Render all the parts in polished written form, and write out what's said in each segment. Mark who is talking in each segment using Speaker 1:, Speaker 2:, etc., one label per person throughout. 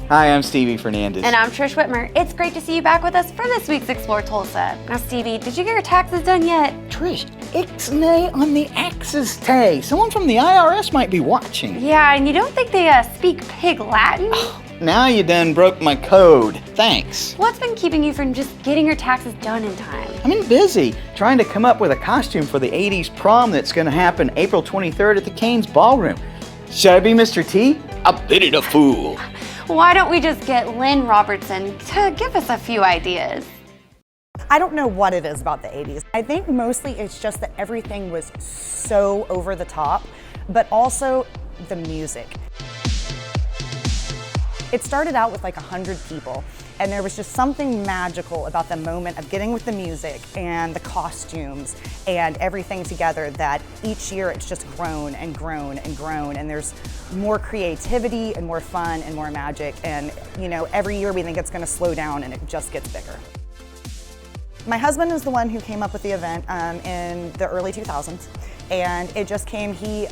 Speaker 1: Hi, I'm Stevie Fernandez.
Speaker 2: And I'm Trish Whitmer. It's great to see you back with us for this week's Explore Tulsa. Now, Stevie, did you get your taxes done yet?
Speaker 1: Trish, ixnay on the axes tay. Someone from the IRS might be watching.
Speaker 2: Yeah, and you don't think they speak pig Latin?
Speaker 1: Now you done broke my code. Thanks.
Speaker 2: What's been keeping you from just getting your taxes done in time?
Speaker 1: I've been busy trying to come up with a costume for the 80s prom that's going to happen April 23rd at the Cain's Ballroom. Should I be Mr. T? A bit of a fool.
Speaker 2: Why don't we just get Lynn Robertson to give us a few ideas?
Speaker 3: I don't know what it is about the 80s. I think mostly it's just that everything was so over the top, but also the music. It started out with like 100 people, and there was just something magical about the moment of getting with the music and the costumes and everything together that each year it's just grown and grown and grown, and there's more creativity and more fun and more magic, and you know, every year we think it's gonna slow down and it just gets bigger. My husband is the one who came up with the event in the early 2000s, and it just came, he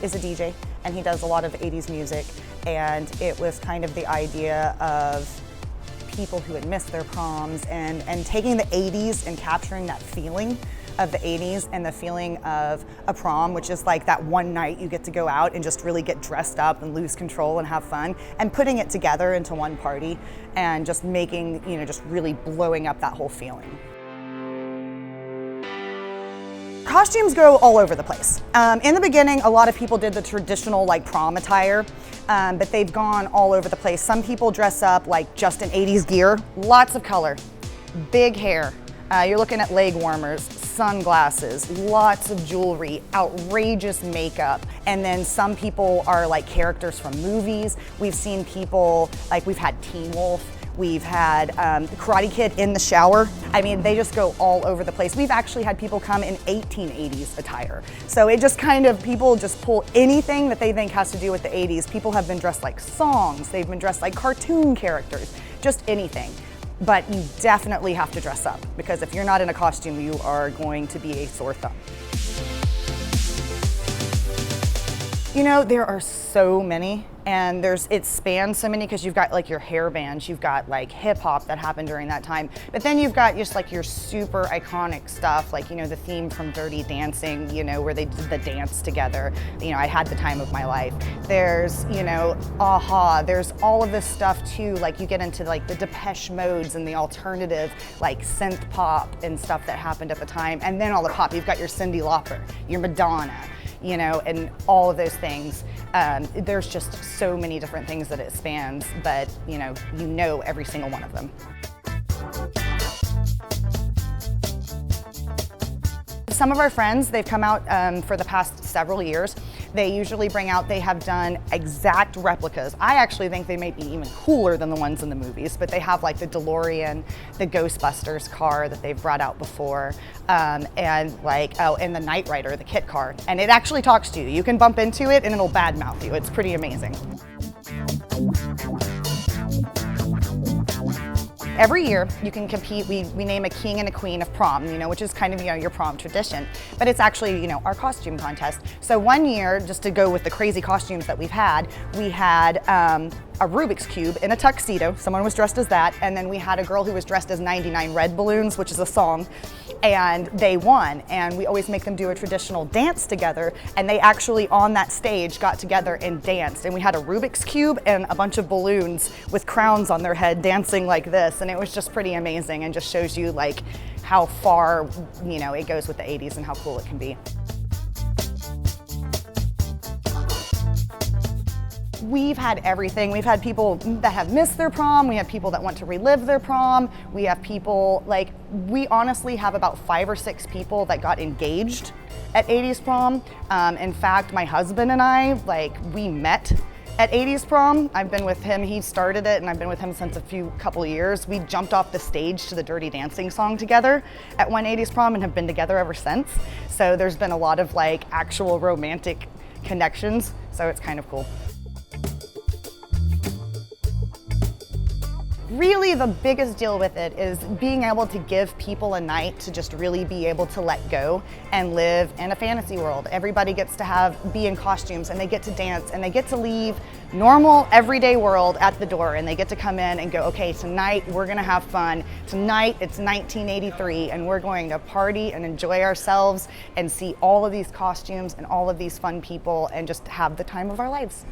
Speaker 3: is a DJ and he does a lot of 80s music, and it was kind of the idea of people who had missed their proms and taking the 80s and capturing that feeling of the 80s and the feeling of a prom, which is like that one night you get to go out and just really get dressed up and lose control and have fun, and putting it together into one party and just making, you know, just really blowing up that whole feeling. Costumes go all over the place. In the beginning, a lot of people did the traditional like prom attire, but they've gone all over the place. Some people dress up like just in 80s gear, lots of color, big hair. You're looking at leg warmers, sunglasses, lots of jewelry, outrageous makeup. And then some people are like characters from movies. We've seen people, like we've had Teen Wolf, we've had Karate Kid in the shower. I mean, they just go all over the place. We've actually had people come in 1880s attire. So it just kind of, people just pull anything that they think has to do with the 80s. People have been dressed like songs, they've been dressed like cartoon characters, just anything. But you definitely have to dress up, because if you're not in a costume, you are going to be a sore thumb. You know, there are so many, and it spans so many, because you've got like your hair bands, you've got like hip hop that happened during that time, but then you've got just like your super iconic stuff, like, you know, the theme from Dirty Dancing, you know, where they did the dance together. You know, I had the time of my life. There's, you know, Aha, there's all of this stuff too, like you get into like the Depeche Modes and the alternative like synth pop and stuff that happened at the time, and then all the pop, you've got your Cyndi Lauper, your Madonna, you know, and all of those things. There's just so many different things that it spans, but you know every single one of them. Some of our friends, they've come out for the past several years. They usually bring out, they have done exact replicas. I actually think they may be even cooler than the ones in the movies, but they have like the DeLorean, the Ghostbusters car that they've brought out before, and like, oh, and the Knight Rider, the kit car. And it actually talks to you. You can bump into it and it'll badmouth you. It's pretty amazing. Every year you can compete, we name a king and a queen of prom, you know, which is kind of, you know, your prom tradition, but it's actually, you know, our costume contest. So one year, just to go with the crazy costumes that we've had, we had a Rubik's Cube in a tuxedo, someone was dressed as that, and then we had a girl who was dressed as 99 Red Balloons, which is a song, and they won. And we always make them do a traditional dance together, and they actually on that stage got together and danced, and we had a Rubik's Cube and a bunch of balloons with crowns on their head dancing like this, and it was just pretty amazing and just shows you like how far, you know, it goes with the 80s and how cool it can be. We've had everything. We've had people that have missed their prom. We have people that want to relive their prom. We have people, like, we honestly have about 5 or 6 people that got engaged at 80s prom. In fact, my husband and I, like, we met at 80s prom. I've been with him, he started it, and I've been with him since couple of years. We jumped off the stage to the Dirty Dancing song together at one 80s prom and have been together ever since. So there's been a lot of like actual romantic connections, so it's kind of cool. Really, the biggest deal with it is being able to give people a night to just really be able to let go and live in a fantasy world. Everybody gets to be in costumes, and they get to dance, and they get to leave normal everyday world at the door, and they get to come in and go, okay, tonight we're gonna have fun. Tonight it's 1983 and we're going to party and enjoy ourselves and see all of these costumes and all of these fun people and just have the time of our lives.